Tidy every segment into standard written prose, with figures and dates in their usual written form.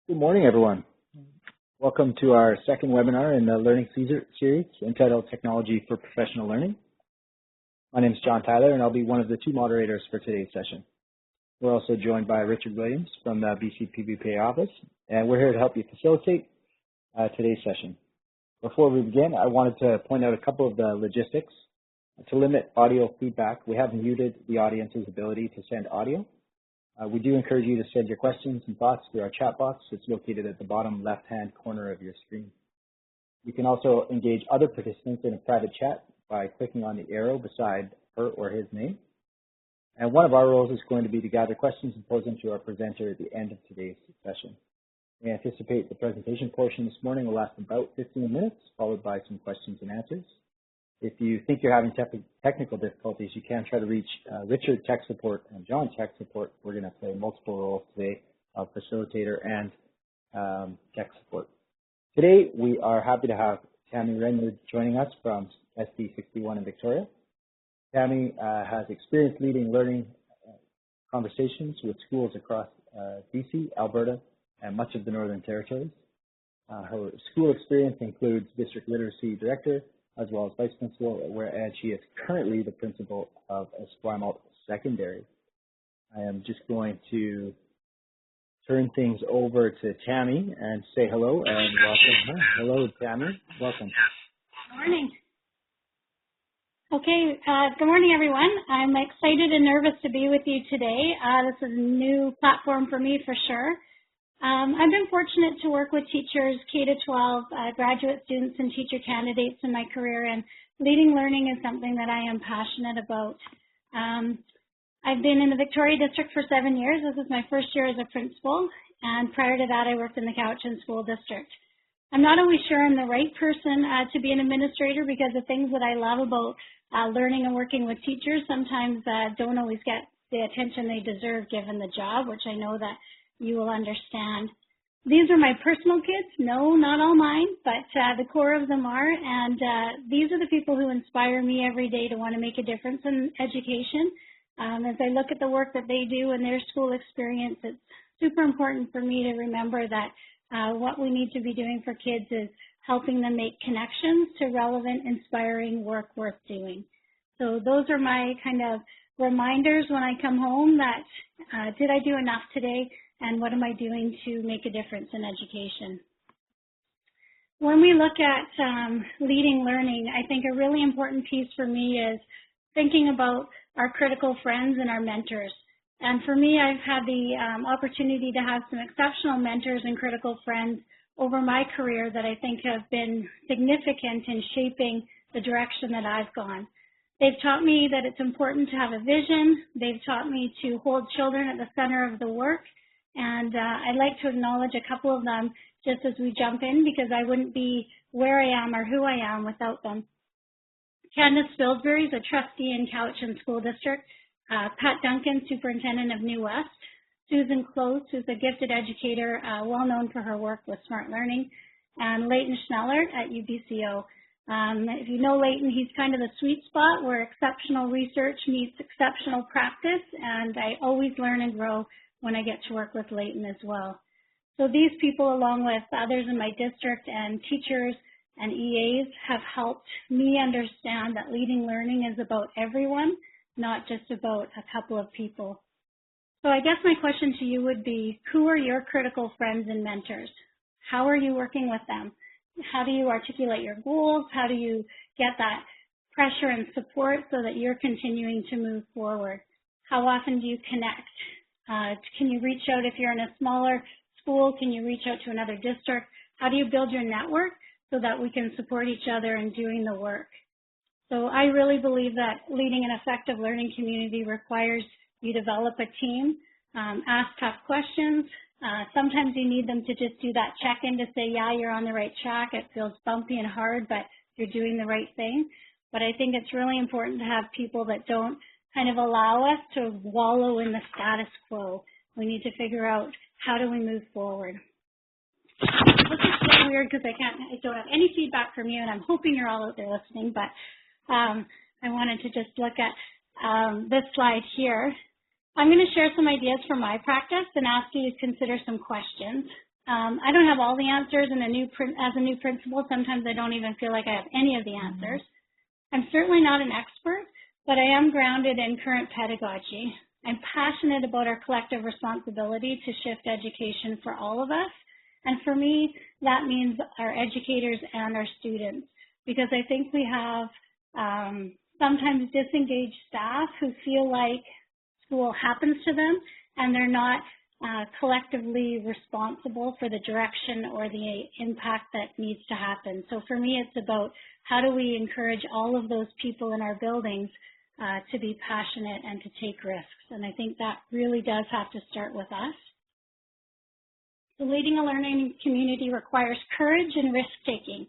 Good morning, everyone. Welcome to our second webinar in the Learning Series entitled Technology for Professional Learning. My name is John Tyler, and I'll be one of the two moderators for today's session. We're also joined by Richard Williams from the BC PBPA office, and we're here to help you facilitate today's session. Before we begin, I wanted to point out a couple of the logistics. To limit audio feedback, we have muted the audience's ability to send audio. We do encourage you to send your questions and thoughts through our chat box. It's located at the bottom left-hand corner of your screen. You can also engage other participants in a private chat by clicking on the arrow beside her or his name. And one of our roles is going to be to gather questions and pose them to our presenter at the end of today's session. We anticipate the presentation portion this morning will last about 15 minutes, followed by some questions and answers. If you think you're having technical difficulties, you can try to reach Richard tech support and John tech support. We're going to play multiple roles today of facilitator and tech support. Today, we are happy to have Tammy Renyard joining us from SD61 in Victoria. Tammy has experience leading learning conversations with schools across BC, Alberta, and much of the Northern Territories. Her school experience includes district literacy director, as well as vice principal, and she is currently the principal of Esquimalt Secondary. I am just going to turn things over to Tammy and say hello and welcome her. Hello, Tammy. Welcome. Good morning. Okay, good morning, everyone. I'm excited and nervous to be with you today. This is a new platform for me for sure. I've been fortunate to work with teachers, K-12, graduate students, and teacher candidates in my career, and leading learning is something that I am passionate about. I've been in the Victoria District for 7 years. This is my first year as a principal, and prior to that, I worked in the Cowichan School District. I'm not always sure I'm the right person to be an administrator because the things that I love about learning and working with teachers sometimes don't always get the attention they deserve given the job, which I know that you will understand. These are my personal kids. No, not all mine, but the core of them are. And these are the people who inspire me every day to want to make a difference in education. As I look at the work that they do in their school experience, it's super important for me to remember that what we need to be doing for kids is helping them make connections to relevant, inspiring work worth doing. So those are my kind of reminders when I come home that did I do enough today? And what am I doing to make a difference in education? When we look at leading learning, I think a really important piece for me is thinking about our critical friends and our mentors. And for me, I've had the opportunity to have some exceptional mentors and critical friends over my career that I think have been significant in shaping the direction that I've gone. They've taught me that it's important to have a vision. They've taught me to hold children at the center of the work. And I'd like to acknowledge a couple of them just as we jump in because I wouldn't be where I am or who I am without them. Candace Spilsbury is a trustee in Cowichan School District. Pat Duncan, superintendent of New West. Susan Close, who's a gifted educator, well known for her work with Smart Learning. And Leighton Schneller at UBCO. If you know Leighton, he's kind of the sweet spot where exceptional research meets exceptional practice, and I always learn and grow when I get to work with Leighton as well. So these people, along with others in my district and teachers and EAs, have helped me understand that leading learning is about everyone, not just about a couple of people. So I guess my question to you would be, who are your critical friends and mentors? How are you working with them? How do you articulate your goals? How do you get that pressure and support so that you're continuing to move forward? How often do you connect? Can you reach out if you're in a smaller school? Can you reach out to another district? How do you build your network so that we can support each other in doing the work? So I really believe that leading an effective learning community requires you develop a team, ask tough questions. Sometimes you need them to just do that check-in to say, yeah, you're on the right track. It feels bumpy and hard, but you're doing the right thing. But I think it's really important to have people that don't kind of allow us to wallow in the status quo. We need to figure out how do we move forward. This is so weird because I don't have any feedback from you, and I'm hoping you're all out there listening, but I wanted to just look at this slide here. I'm going to share some ideas from my practice and ask you to consider some questions. I don't have all the answers, and as a new principal, sometimes I don't even feel like I have any of the answers. I'm certainly not an expert, but I am grounded in current pedagogy. I'm passionate about our collective responsibility to shift education for all of us. And for me, that means our educators and our students, because I think we have sometimes disengaged staff who feel like school happens to them and they're not collectively responsible for the direction or the impact that needs to happen. So for me, it's about how do we encourage all of those people in our buildings to be passionate and to take risks. And I think that really does have to start with us. So leading a learning community requires courage and risk-taking.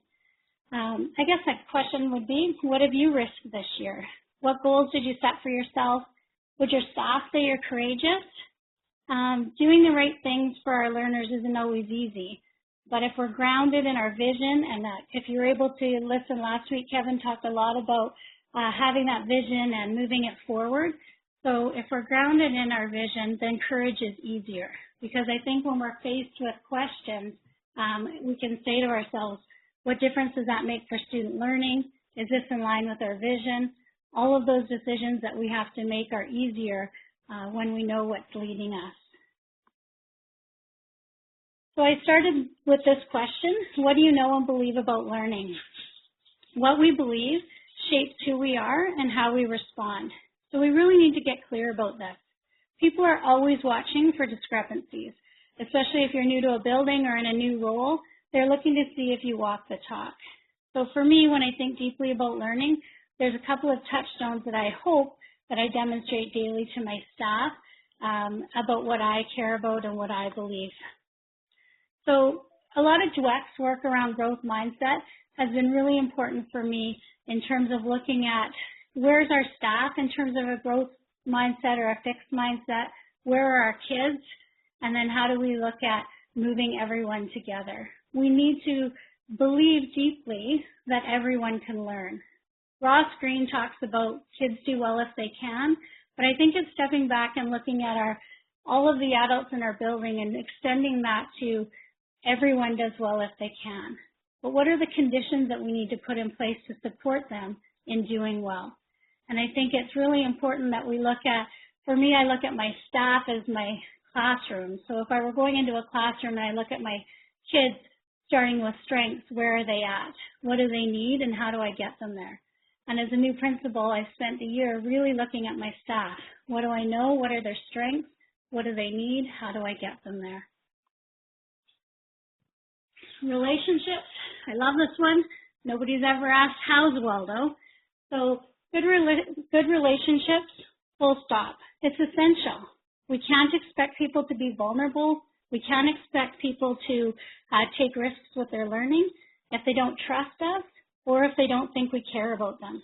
I guess that question would be, what have you risked this year? What goals did you set for yourself? Would your staff say you're courageous? Doing the right things for our learners isn't always easy, but if we're grounded in our vision, and if you were able to listen last week, Kevin talked a lot about having that vision and moving it forward. So if we're grounded in our vision, then courage is easier, because I think when we're faced with questions, we can say to ourselves, what difference does that make for student learning? Is this in line with our vision? All of those decisions that we have to make are easier when we know what's leading us. So I started with this question, what do you know and believe about learning? What we believe shapes who we are and how we respond. So we really need to get clear about this. People are always watching for discrepancies, especially if you're new to a building or in a new role. They're looking to see if you walk the talk. So for me, when I think deeply about learning, there's a couple of touchstones that I hope that I demonstrate daily to my staff about what I care about and what I believe. So a lot of DWEC's work around growth mindset has been really important for me in terms of looking at where's our staff in terms of a growth mindset or a fixed mindset, where are our kids, and then how do we look at moving everyone together. We need to believe deeply that everyone can learn. Ross Green talks about kids do well if they can, but I think it's stepping back and looking at all of the adults in our building and extending that to everyone does well if they can. But what are the conditions that we need to put in place to support them in doing well? And I think it's really important that we look at, for me, I look at my staff as my classroom. So if I were going into a classroom and I look at my kids starting with strengths, where are they at? What do they need and how do I get them there? And as a new principal, I spent the year really looking at my staff. What do I know? What are their strengths? What do they need? How do I get them there? Relationships. I love this one. Nobody's ever asked, how's Waldo? So good relationships, full stop. It's essential. We can't expect people to be vulnerable. We can't expect people to take risks with their learning if they don't trust us or if they don't think we care about them.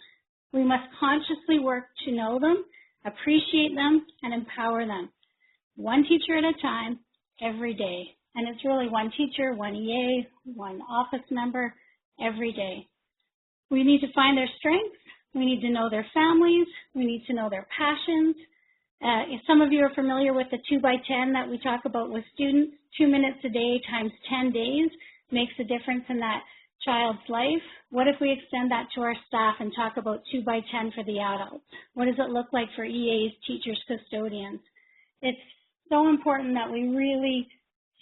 We must consciously work to know them, appreciate them, and empower them. One teacher at a time, every day. And it's really one teacher, one EA, one office member, every day. We need to find their strengths. We need to know their families. We need to know their passions. If some of you are familiar with the 2x10 that we talk about with students, 2 minutes a day times 10 days makes a difference in that child's life. What if we extend that to our staff and talk about 2x10 for the adults? What does it look like for EAs, teachers, custodians? It's so important that we really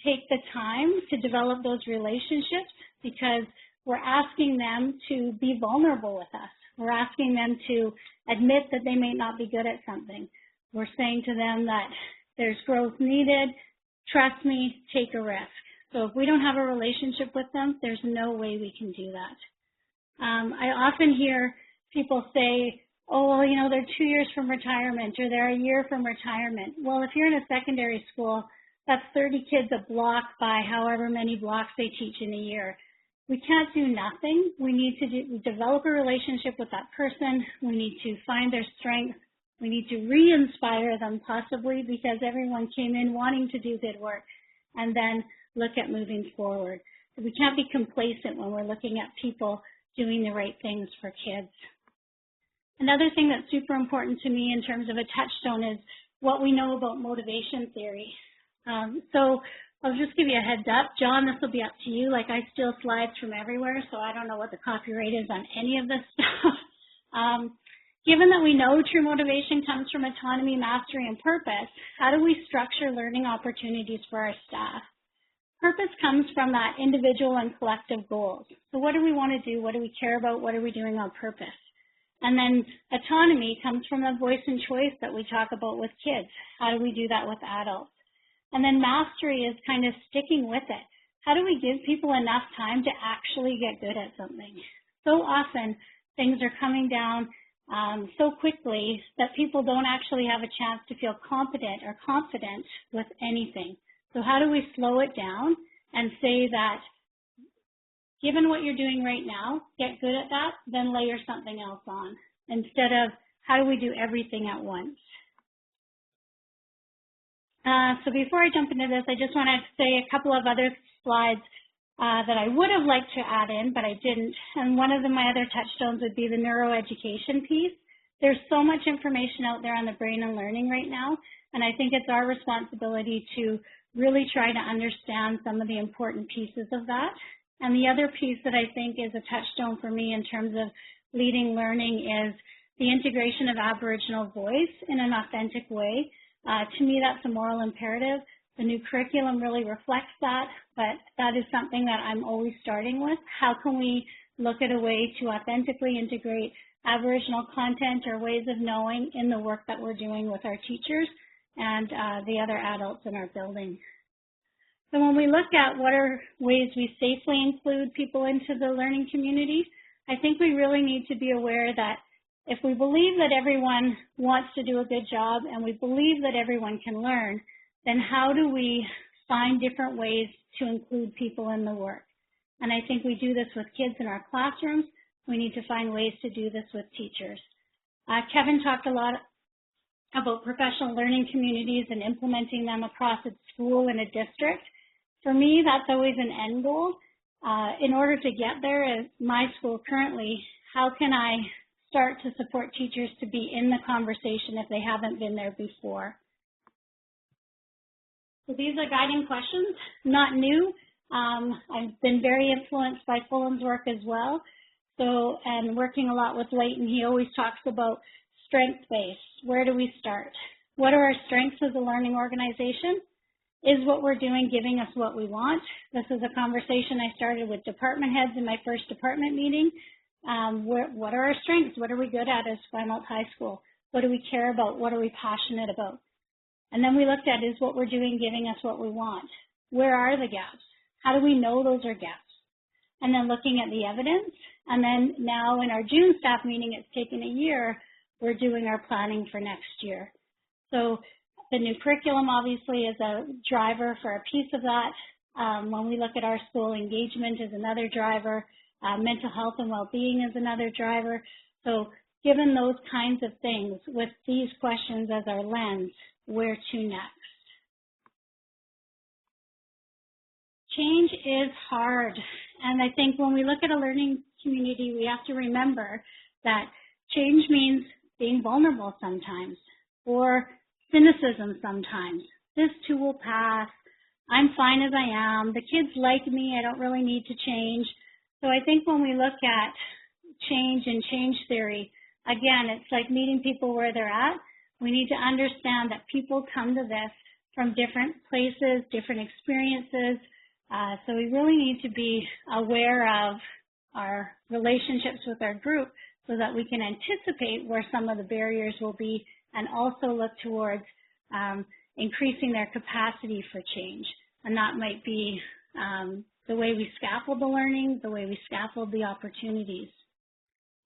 take the time to develop those relationships because we're asking them to be vulnerable with us. We're asking them to admit that they may not be good at something. We're saying to them that there's growth needed, trust me, take a risk. So if we don't have a relationship with them, there's no way we can do that. I often hear people say, oh, well, you know, they're 2 years from retirement or they're a year from retirement. Well, if you're in a secondary school, that's 30 kids a block by however many blocks they teach in a year. We can't do nothing. We need to develop a relationship with that person. We need to find their strengths. We need to re-inspire them possibly because everyone came in wanting to do good work and then look at moving forward. So we can't be complacent when we're looking at people doing the right things for kids. Another thing that's super important to me in terms of a touchstone is what we know about motivation theory. So I'll just give you a heads up. John, this will be up to you. Like, I steal slides from everywhere, so I don't know what the copyright is on any of this stuff. Given that we know true motivation comes from autonomy, mastery, and purpose, how do we structure learning opportunities for our staff? Purpose comes from that individual and collective goals. So what do we want to do? What do we care about? What are we doing on purpose? And then autonomy comes from the voice and choice that we talk about with kids. How do we do that with adults? And then mastery is kind of sticking with it. How do we give people enough time to actually get good at something? So often things are coming down so quickly that people don't actually have a chance to feel competent or confident with anything. So how do we slow it down and say that given what you're doing right now, get good at that, then layer something else on, instead of how do we do everything at once? So before I jump into this, I just want to say a couple of other slides that I would have liked to add in, but I didn't. And one of my other touchstones would be the neuroeducation piece. There's so much information out there on the brain and learning right now, and I think it's our responsibility to really try to understand some of the important pieces of that. And the other piece that I think is a touchstone for me in terms of leading learning is the integration of Aboriginal voice in an authentic way. To me, that's a moral imperative. The new curriculum really reflects that, but that is something that I'm always starting with. How can we look at a way to authentically integrate Aboriginal content or ways of knowing in the work that we're doing with our teachers and the other adults in our building? So when we look at what are ways we safely include people into the learning community, I think we really need to be aware that if we believe that everyone wants to do a good job and we believe that everyone can learn, then how do we find different ways to include people in the work? And I think we do this with kids in our classrooms. We need to find ways to do this with teachers. Kevin talked a lot about professional learning communities and implementing them across a school and a district. For me, that's always an end goal. In order to get there at my school currently, how can I start to support teachers to be in the conversation if they haven't been there before? So these are guiding questions, not new. I've been very influenced by Fulham's work as well. So, and working a lot with Leighton, he always talks about strength-based. Where do we start? What are our strengths as a learning organization? Is what we're doing giving us what we want? This is a conversation I started with department heads in my first department meeting. What are our strengths? What are we good at as Esquimalt High School? What do we care about? What are we passionate about? And then we looked at, is what we're doing giving us what we want? Where are the gaps? How do we know those are gaps? And then looking at the evidence. And then now in our June staff meeting, it's taken a year, we're doing our planning for next year. So the new curriculum obviously is a driver for a piece of that. When we look at our school, engagement is another driver. Mental health and well-being is another driver. So given those kinds of things, with these questions as our lens, where to next? Change is hard. And I think when we look at a learning community, we have to remember that change means being vulnerable sometimes, or cynicism sometimes. This too will pass. I'm fine as I am. The kids like me. I don't really need to change. So I think when we look at change and change theory, again, it's like meeting people where they're at. We need to understand that people come to this from different places, different experiences. So we really need to be aware of our relationships with our group so that we can anticipate where some of the barriers will be and also look towards increasing their capacity for change. And that might be the way we scaffold the learning, the way we scaffold the opportunities.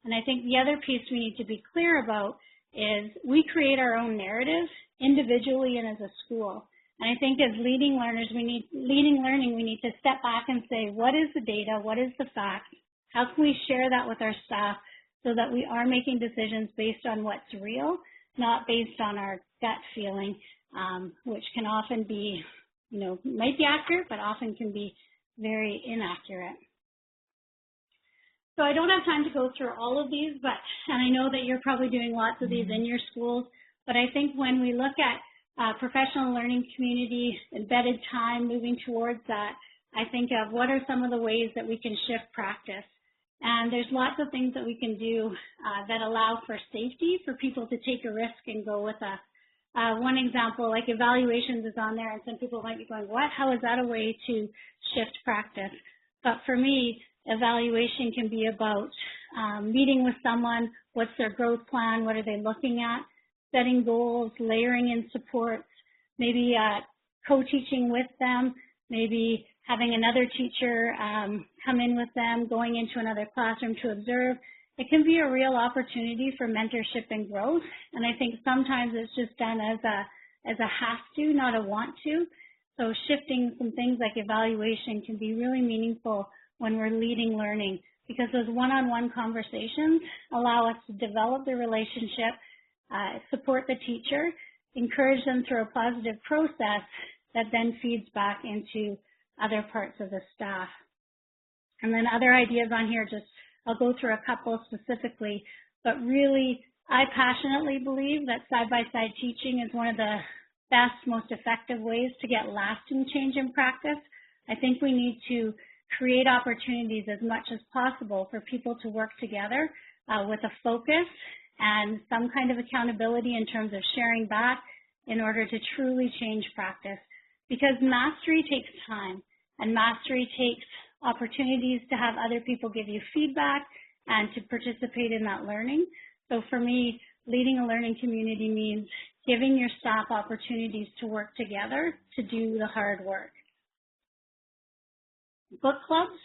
And I think the other piece we need to be clear about is we create our own narrative individually and as a school. And I think as leading learning, we need to step back and say, what is the data? What is the fact? How can we share that with our staff so that we are making decisions based on what's real, not based on our gut feeling, which can often be, might be accurate, but often can be very inaccurate. So I don't have time to go through all of these, and I know that you're probably doing lots of these in your schools, but I think when we look at professional learning community, embedded time, moving towards that, I think of what are some of the ways that we can shift practice. And there's lots of things that we can do that allow for safety for people to take a risk and go with us. One example, like evaluations is on there, and some people might be going, what? How is that a way to shift practice? But for me, evaluation can be about meeting with someone, what's their growth plan, what are they looking at, setting goals, layering in supports, maybe co-teaching with them, maybe having another teacher come in with them, going into another classroom to observe. It can be a real opportunity for mentorship and growth, and I think sometimes it's just done as a have to, not a want to. So shifting some things like evaluation can be really meaningful when we're leading learning, because those one-on-one conversations allow us to develop the relationship, support the teacher, encourage them through a positive process that then feeds back into other parts of the staff. And then other ideas on here, I'll go through a couple specifically, but really I passionately believe that side-by-side teaching is one of the best, most effective ways to get lasting change in practice. I think we need to create opportunities as much as possible for people to work together with a focus and some kind of accountability in terms of sharing back in order to truly change practice. Because mastery takes time, and mastery takes opportunities to have other people give you feedback and to participate in that learning. So for me, leading a learning community means giving your staff opportunities to work together to do the hard work. Book clubs,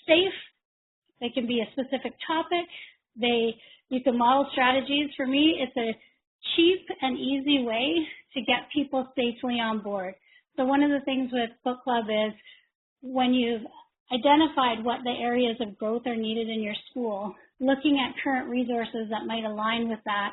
safe. They can be a specific topic. You can model strategies. For me, it's a cheap and easy way to get people safely on board. So one of the things with book club is when you've identified what the areas of growth are needed in your school, looking at current resources that might align with that,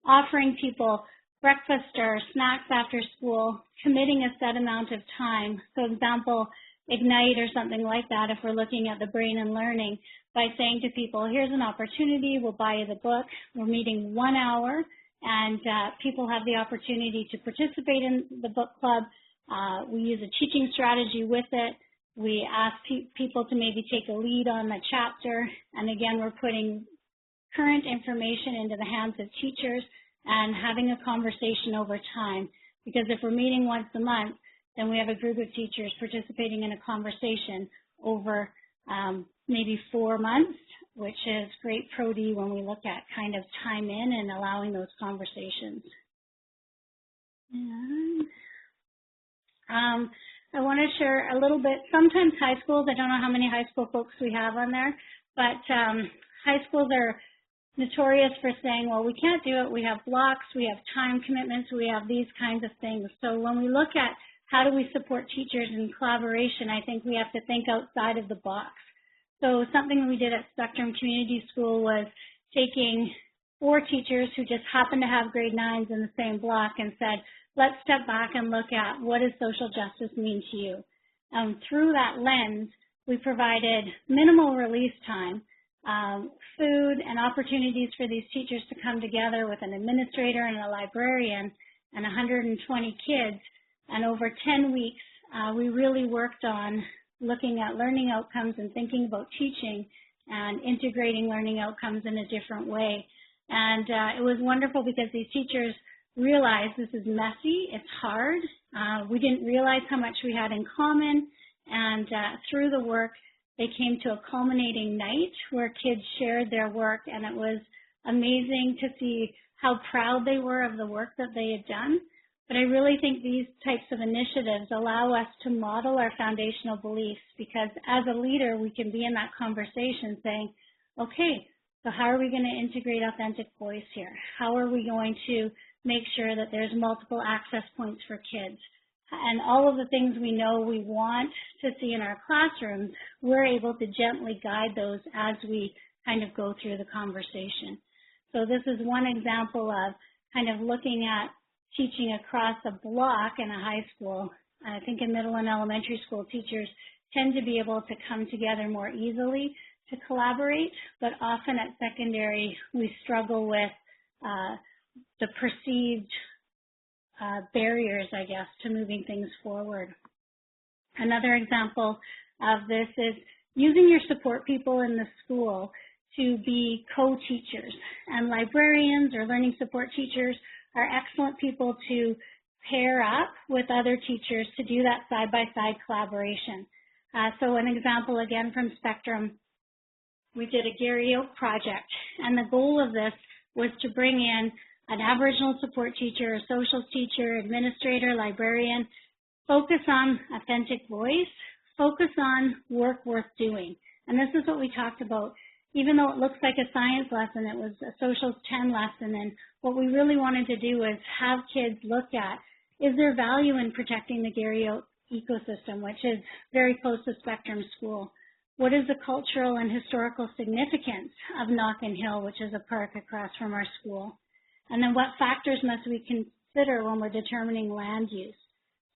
offering people breakfast or snacks after school, committing a set amount of time. So example, Ignite or something like that if we're looking at the brain and learning, by saying to people, here's an opportunity, we'll buy you the book, we're meeting 1 hour, and people have the opportunity to participate in the book club. We use a teaching strategy with it. We ask people to maybe take a lead on the chapter, and again, we're putting current information into the hands of teachers and having a conversation over time. Because if we're meeting once a month, then we have a group of teachers participating in a conversation over maybe 4 months, which is great pro-D when we look at kind of time in and allowing those conversations. And I want to share a little bit. Sometimes high schools, I don't know how many high school folks we have on there, but high schools are notorious for saying, well, we can't do it. We have blocks, we have time commitments, we have these kinds of things. So when we look at how do we support teachers in collaboration, I think we have to think outside of the box. So something we did at Spectrum Community School was taking 4 teachers who just happened to have grade 9s in the same block and said, let's step back and look at what does social justice mean to you. Through that lens, we provided minimal release time, food and opportunities for these teachers to come together with an administrator and a librarian and 120 kids. And over 10 weeks, we really worked on looking at learning outcomes and thinking about teaching and integrating learning outcomes in a different way. And it was wonderful because these teachers realized this is messy, it's hard. We didn't realize how much we had in common. And through the work, they came to a culminating night where kids shared their work, and it was amazing to see how proud they were of the work that they had done. But I really think these types of initiatives allow us to model our foundational beliefs, because as a leader, we can be in that conversation saying, okay, so how are we going to integrate authentic voice here? How are we going to make sure that there's multiple access points for kids? And all of the things we know we want to see in our classrooms, we're able to gently guide those as we kind of go through the conversation. So this is one example of kind of looking at teaching across a block in a high school. I think in middle and elementary school, teachers tend to be able to come together more easily to collaborate, but often at secondary, we struggle with the perceived barriers, I guess, to moving things forward. Another example of this is using your support people in the school to be co-teachers. And librarians or learning support teachers are excellent people to pair up with other teachers to do that side-by-side collaboration. So an example again from Spectrum, we did a Gary Oak project, and the goal of this was to bring in an Aboriginal support teacher, a socials teacher, administrator, librarian, focus on authentic voice, focus on work worth doing. And this is what we talked about. Even though it looks like a science lesson, it was a socials 10 lesson, and what we really wanted to do was have kids look at, is there value in protecting the Gary Oak ecosystem, which is very close to Spectrum School? What is the cultural and historical significance of Knockin Hill, which is a park across from our school? And then what factors must we consider when we're determining land use?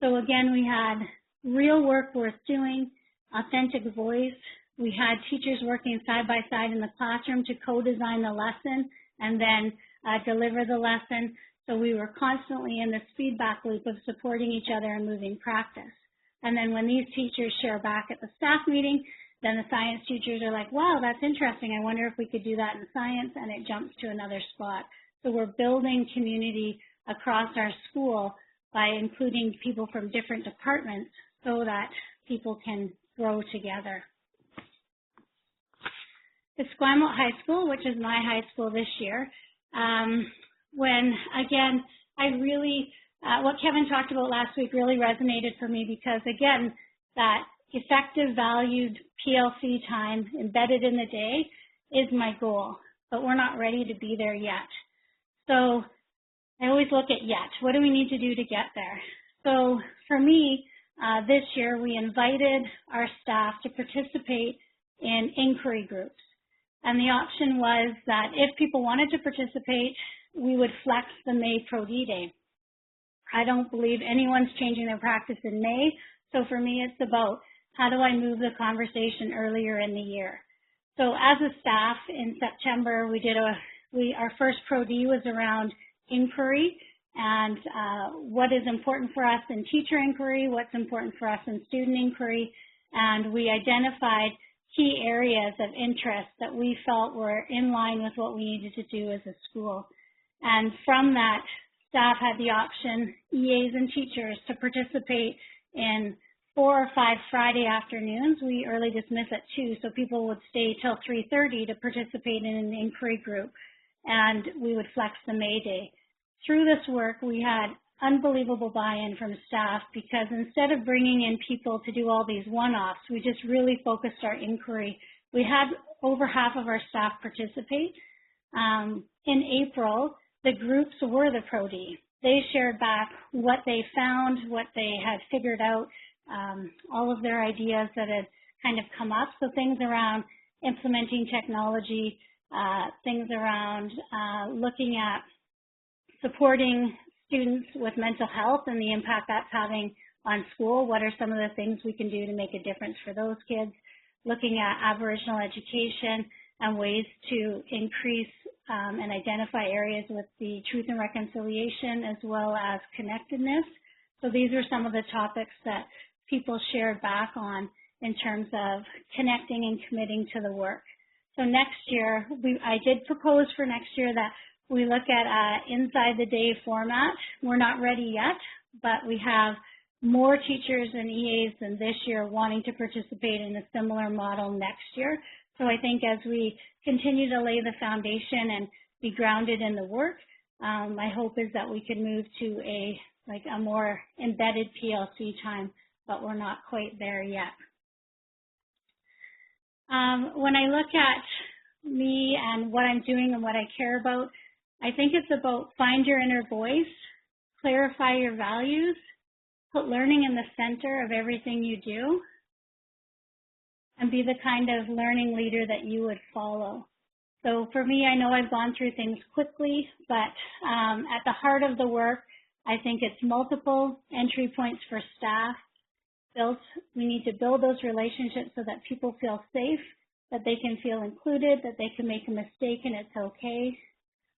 So again, we had real work worth doing, authentic voice. We had teachers working side by side in the classroom to co-design the lesson and then deliver the lesson. So we were constantly in this feedback loop of supporting each other and moving practice. And then when these teachers share back at the staff meeting, then the science teachers are like, wow, that's interesting. I wonder if we could do that in science, and it jumps to another spot. So we're building community across our school by including people from different departments so that people can grow together. Esquimalt High School, which is my high school this year, when, again, I really, what Kevin talked about last week really resonated for me because, again, that effective, valued PLC time embedded in the day is my goal, but we're not ready to be there yet. So I always look at yet. What do we need to do to get there? So for me, this year we invited our staff to participate in inquiry groups. And the option was that if people wanted to participate, we would flex the May Pro D Day. I don't believe anyone's changing their practice in May. So for me, it's about how do I move the conversation earlier in the year. So as a staff in September, we did our first Pro D was around inquiry and what is important for us in teacher inquiry, what's important for us in student inquiry, and we identified key areas of interest that we felt were in line with what we needed to do as a school. And from that, staff had the option, EAs and teachers, to participate in 4 or 5 Friday afternoons. We early dismiss at 2, so people would stay till 3:30 to participate in an inquiry group, and we would flex the May Day. Through this work, we had unbelievable buy-in from staff because instead of bringing in people to do all these one-offs, we just really focused our inquiry. We had over half of our staff participate. In April, the groups were the Pro D. They shared back what they found, what they had figured out, all of their ideas that had kind of come up. So things around implementing technology, things around looking at supporting students with mental health and the impact that's having on school. What are some of the things we can do to make a difference for those kids? Looking at Aboriginal education and ways to increase and identify areas with the truth and reconciliation as well as connectedness. So these are some of the topics that people shared back on in terms of connecting and committing to the work. So next year, I did propose for next year that we look at inside the day format. We're not ready yet, but we have more teachers and EAs than this year wanting to participate in a similar model next year. So I think as we continue to lay the foundation and be grounded in the work, my hope is that we can move to a more embedded PLC time, but we're not quite there yet. When I look at me and what I'm doing and what I care about, I think it's about find your inner voice, clarify your values, put learning in the center of everything you do, and be the kind of learning leader that you would follow. So for me, I know I've gone through things quickly, but at the heart of the work, I think it's multiple entry points for staff. We need to build those relationships so that people feel safe, that they can feel included, that they can make a mistake and it's okay.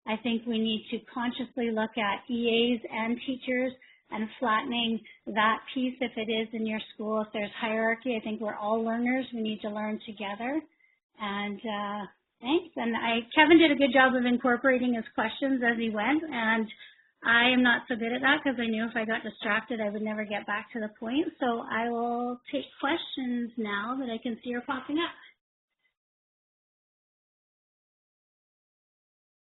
I think we need to consciously look at EAs and teachers and flattening that piece if it is in your school. If there's hierarchy, I think we're all learners. We need to learn together. And thanks. And Kevin did a good job of incorporating his questions as he went. And I am not so good at that because I knew if I got distracted, I would never get back to the point. So I will take questions now that I can see are popping up.